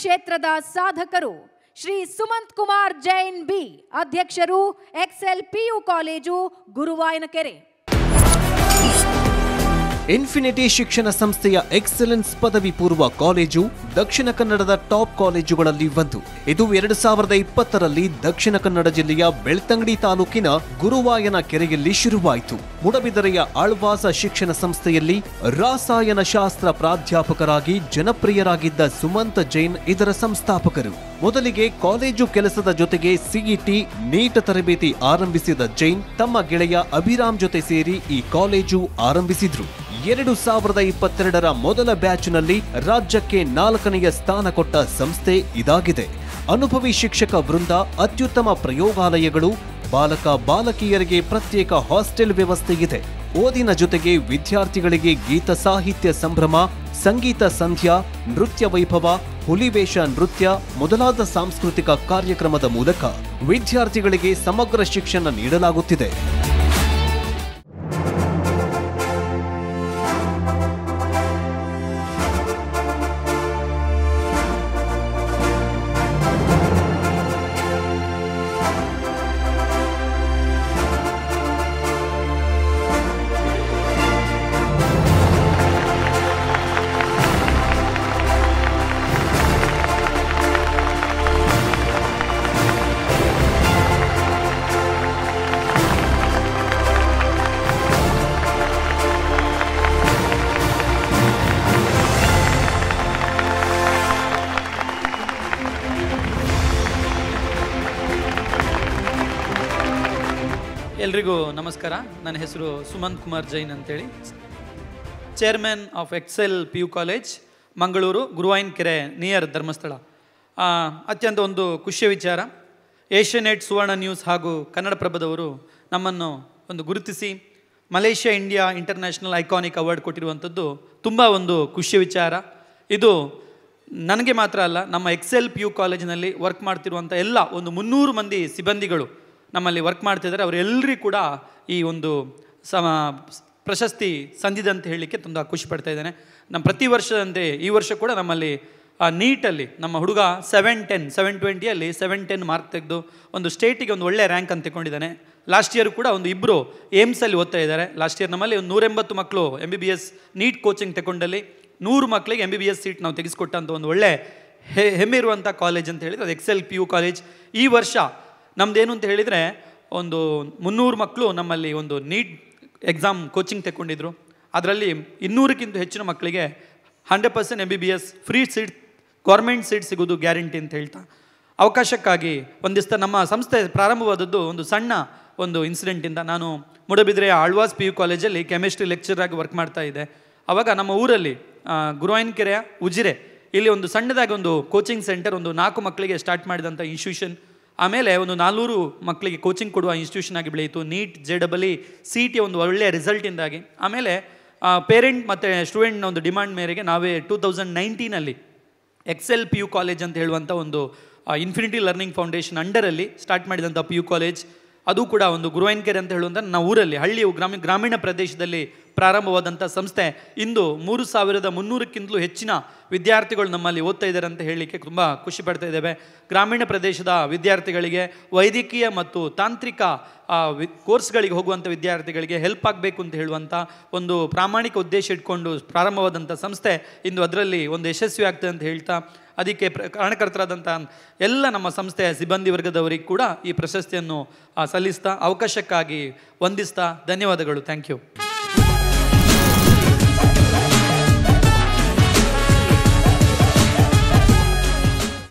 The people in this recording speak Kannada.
ಕ್ಷೇತ್ರದ ಸಾಧಕರು ಶ್ರೀ ಸುಮಂತ್ ಕುಮಾರ್ ಜೈನ್ ಬಿ, ಅಧ್ಯಕ್ಷರು Excel PU college, Guruvayanakere. Infinity ಶಿಕ್ಷಣ ಸಂಸ್ಥೆಯ ಎಕ್ಸಲೆನ್ಸ್ ಪದವಿ ಪೂರ್ವ ಕಾಲೇಜು ದಕ್ಷಿಣ ಕನ್ನಡದ ಟಾಪ್ ಕಾಲೇಜುಗಳಲ್ಲಿ ಒಂದು. ಇದು 2020ರಲ್ಲಿ ದಕ್ಷಿಣ ಕನ್ನಡ ಜಿಲ್ಲೆಯ ಬೆಳ್ತಂಗಡಿ ತಾಲೂಕಿನ ಗುರುವಾಯನಕೆರೆಯಲ್ಲಿ ಶುರುವಾಯಿತು. ಮೂಡಬಿದರೆಯ ಆಳ್ವಾಸ ಶಿಕ್ಷಣ ಸಂಸ್ಥೆಯಲ್ಲಿ ರಾಸಾಯನ ಶಾಸ್ತ್ರ ಪ್ರಾಧ್ಯಾಪಕರಾಗಿ ಜನಪ್ರಿಯರಾಗಿದ್ದ ಸುಮಂತ್ ಜೈನ್ ಇದರ ಸಂಸ್ಥಾಪಕರು. ಮೊದಲಿಗೆ ಕಾಲೇಜು ಕೆಲಸದ ಜೊತೆಗೆ ಸಿಇಟಿ, ನೀಟ್ ತರಬೇತಿ ಆರಂಭಿಸಿದ ಜೈನ್ ತಮ್ಮ ಗೆಳೆಯ ಅಭಿರಾಮ್ ಜೊತೆ ಸೇರಿ ಈ ಕಾಲೇಜು ಆರಂಭಿಸಿದ್ರು. 2022ರ ಮೊದಲ ಬ್ಯಾಚ್ನಲ್ಲಿ ರಾಜ್ಯಕ್ಕೆ 4ನೇ ಸ್ಥಾನ ಕೊಟ್ಟ ಸಂಸ್ಥೆ ಇದಾಗಿದೆ. ಅನುಭವಿ ಶಿಕ್ಷಕ ವೃಂದ, ಅತ್ಯುತ್ತಮ ಪ್ರಯೋಗಾಲಯಗಳು, ಬಾಲಕ ಬಾಲಕಿಯರಿಗೆ ಪ್ರತ್ಯೇಕ ಹಾಸ್ಟೆಲ್ ವ್ಯವಸ್ಥೆ ಇದೆ. ಓದಿನ ಜೊತೆಗೆ ವಿದ್ಯಾರ್ಥಿಗಳಿಗೆ ಗೀತ ಸಾಹಿತ್ಯ ಸಂಭ್ರಮ, ಸಂಗೀತ ಸಂಧ್ಯಾ, ನೃತ್ಯ ವೈಭವ, ಹುಲಿವೇಷ ನೃತ್ಯ ಮೊದಲಾದ ಸಾಂಸ್ಕೃತಿಕ ಕಾರ್ಯಕ್ರಮದ ಮೂಲಕ ವಿದ್ಯಾರ್ಥಿಗಳಿಗೆ ಸಮಗ್ರ ಶಿಕ್ಷಣ ನೀಡಲಾಗುತ್ತಿದೆ. ಎಲ್ರಿಗೂ ನಮಸ್ಕಾರ. ನನ್ನ ಹೆಸರು ಸುಮಂತ್ ಕುಮಾರ್ ಜೈನ್ ಅಂತೇಳಿ, chairman of Excel PU college, Mangaluru, Guruvayanakere near Dharmasthala. ಅತ್ಯಂತ ಒಂದು ಖುಷಿಯ ವಿಚಾರ, ಏಷ್ಯಾನೆಟ್, ಸುವರ್ಣ ನ್ಯೂಸ್ ಹಾಗೂ ಕನ್ನಡಪ್ರಭದವರು ನಮ್ಮನ್ನು ಒಂದು ಗುರುತಿಸಿ Malaysia India international iconic award ಕೊಟ್ಟಿರುವಂಥದ್ದು ತುಂಬ ಒಂದು ಖುಷಿಯ ವಿಚಾರ. ಇದು ನನಗೆ ಮಾತ್ರ ಅಲ್ಲ, ನಮ್ಮ ಎಕ್ಸೆಲ್ ಪಿಯು ಕಾಲೇಜಿನಲ್ಲಿ ವರ್ಕ್ ಮಾಡ್ತಿರುವಂಥ ಎಲ್ಲ ಒಂದು 300 ಮಂದಿ ಸಿಬ್ಬಂದಿಗಳು ನಮ್ಮಲ್ಲಿ ವರ್ಕ್ ಮಾಡ್ತಿದ್ದಾರೆ. ಅವರೆಲ್ಲರಿಗೂ ಕೂಡ ಈ ಒಂದು ಪ್ರಶಸ್ತಿ ಸಂದಿದಂತ ಹೇಳಲಿಕ್ಕೆ ತುಂಬ ಖುಷಿ ಪಡ್ತಾ ಇದ್ದೇನೆ. ನಮ್ಮ ಪ್ರತಿ ವರ್ಷದಂತೆ ಈ ವರ್ಷ ಕೂಡ ನಮ್ಮಲ್ಲಿ ನೀಟಲ್ಲಿ ನಮ್ಮ ಹುಡುಗ 720 710 ಮಾರ್ಕ್ ತೆಗೆದು ಒಂದು ಸ್ಟೇಟಿಗೆ ಒಂದು ಒಳ್ಳೆಯ ರ್ಯಾಂಕ್ ಅಂತ ತಗೊಂಡಿದ್ದಾನೆ. ಲಾಸ್ಟ್ ಇಯರ್ ಕೂಡ ಒಂದು ಇಬ್ಬರು ಏಮ್ಸಲ್ಲಿ ಓದ್ತಾ ಇದ್ದಾರೆ. ಲಾಸ್ಟ್ ಇಯರ್ ನಮ್ಮಲ್ಲಿ ಒಂದು 180 ಮಕ್ಕಳು MBBS ನೀಟ್ ಕೋಚಿಂಗ್ ತಗೊಂಡಲ್ಲಿ 100 ಮಕ್ಕಳಿಗೆ MBBS ಸೀಟ್ ನಾವು ತೆಗೆಸ್ಕೊಟ್ಟಂಥ ಒಂದು ಒಳ್ಳೆ ಹೆಮ್ಮೆ ಇರುವಂಥ ಕಾಲೇಜ್ ಅಂತ ಹೇಳಿದರೆ ಅದು ಎಕ್ಸೆಲ್ PU ಕಾಲೇಜ್. ಈ ವರ್ಷ ನಮ್ಮದೇನು ಅಂತ ಹೇಳಿದರೆ ಒಂದು 300 ಮಕ್ಕಳು ನಮ್ಮಲ್ಲಿ ಒಂದು ನೀಟ್ ಎಕ್ಸಾಮ್ ಕೋಚಿಂಗ್ ತಗೊಂಡಿದ್ರು. ಅದರಲ್ಲಿ 200ಕ್ಕಿಂತ ಹೆಚ್ಚಿನ ಮಕ್ಕಳಿಗೆ 100% MBBS free seat, government seat ಸಿಗೋದು ಗ್ಯಾರಂಟಿ ಅಂತ ಹೇಳ್ತಾ, ಅವಕಾಶಕ್ಕಾಗಿ ಒಂದಿಷ್ಟು ನಮ್ಮ ಸಂಸ್ಥೆ ಪ್ರಾರಂಭವಾದದ್ದು ಒಂದು ಸಣ್ಣ ಒಂದು ಇನ್ಸಿಡೆಂಟಿಂದ. ನಾನು ಮೂಡಬಿದ್ರೆಯ ಆಳ್ವಾಸ್ PU ಕಾಲೇಜಲ್ಲಿ ಕೆಮಿಸ್ಟ್ರಿ ಲೆಕ್ಚರ್ ಆಗಿ ವರ್ಕ್ ಮಾಡ್ತಾ ಇದ್ದೆ. ಆವಾಗ ನಮ್ಮ ಊರಲ್ಲಿ ಗುರುವಾಯನಕೆರೆಯ ಉಜಿರೆ ಇಲ್ಲಿ ಒಂದು ಸಣ್ಣದಾಗಿ ಒಂದು ಕೋಚಿಂಗ್ ಸೆಂಟರ್ ಒಂದು 4 ಮಕ್ಕಳಿಗೆ ಸ್ಟಾರ್ಟ್ ಮಾಡಿದಂಥ ಇನ್ಸ್ಟಿಟ್ಯೂಷನ್ ಆಮೇಲೆ ಒಂದು 400 ಮಕ್ಕಳಿಗೆ ಕೋಚಿಂಗ್ ಕೊಡುವ ಇನ್ಸ್ಟಿಟ್ಯೂಷನ್ ಆಗಿ ಬೆಳೆಯಿತು. ನೀಟ್ JEE CET ಒಂದು ಒಳ್ಳೆಯ ರಿಸಲ್ಟಿಂದಾಗಿ ಆಮೇಲೆ ಪೇರೆಂಟ್ ಮತ್ತು ಸ್ಟೂಡೆಂಟ್ನ ಒಂದು ಡಿಮಾಂಡ್ ಮೇರೆಗೆ ನಾವೇ 2019ನಲ್ಲಿ ಎಕ್ಸೆಲ್ PU ಕಾಲೇಜ್ ಅಂತ ಹೇಳುವಂಥ ಒಂದು ಇನ್ಫಿನಿಟಿ ಲರ್ನಿಂಗ್ ಫೌಂಡೇಶನ್ ಅಂಡರಲ್ಲಿ ಸ್ಟಾರ್ಟ್ ಮಾಡಿದಂಥ PU ಕಾಲೇಜ್. ಅದು ಕೂಡ ಒಂದು ಗುರುವಾಯನಕೆರೆ ಅಂತ ಹೇಳುವಂಥ ನಾವು ಊರಲ್ಲಿ ಹಳ್ಳಿಯ ಗ್ರಾಮೀಣ ಪ್ರದೇಶದಲ್ಲಿ ಪ್ರಾರಂಭವಾದಂಥ ಸಂಸ್ಥೆ ಇಂದು 3300ಕ್ಕಿಂತಲೂ ಹೆಚ್ಚಿನ ವಿದ್ಯಾರ್ಥಿಗಳು ನಮ್ಮಲ್ಲಿ ಓದ್ತಾ ಇದ್ದಾರೆ ಅಂತ ಹೇಳಲಿಕ್ಕೆ ತುಂಬ ಖುಷಿ ಪಡ್ತಾ ಇದ್ದೇವೆ. ಗ್ರಾಮೀಣ ಪ್ರದೇಶದ ವಿದ್ಯಾರ್ಥಿಗಳಿಗೆ ವೈದ್ಯಕೀಯ ಮತ್ತು ತಾಂತ್ರಿಕ ಕೋರ್ಸ್ಗಳಿಗೆ ಹೋಗುವಂಥ ವಿದ್ಯಾರ್ಥಿಗಳಿಗೆ ಹೆಲ್ಪ್ ಆಗಬೇಕು ಅಂತ ಹೇಳುವಂಥ ಒಂದು ಪ್ರಾಮಾಣಿಕ ಉದ್ದೇಶ ಇಟ್ಕೊಂಡು ಪ್ರಾರಂಭವಾದಂಥ ಸಂಸ್ಥೆ ಇಂದು ಅದರಲ್ಲಿ ಒಂದು ಯಶಸ್ವಿ ಆಗ್ತದೆ ಅಂತ ಹೇಳ್ತಾ, ಅದಕ್ಕೆ ಕಾರಣಕರ್ತರಾದಂಥ ಎಲ್ಲ ನಮ್ಮ ಸಂಸ್ಥೆಯ ಸಿಬ್ಬಂದಿ ವರ್ಗದವರಿಗೆ ಕೂಡ ಈ ಪ್ರಶಸ್ತಿಯನ್ನು ಸಲ್ಲಿಸ್ತಾ ಅವಕಾಶಕ್ಕಾಗಿ ವಂದಿಸ್ತಾ ಧನ್ಯವಾದಗಳು. Thank you.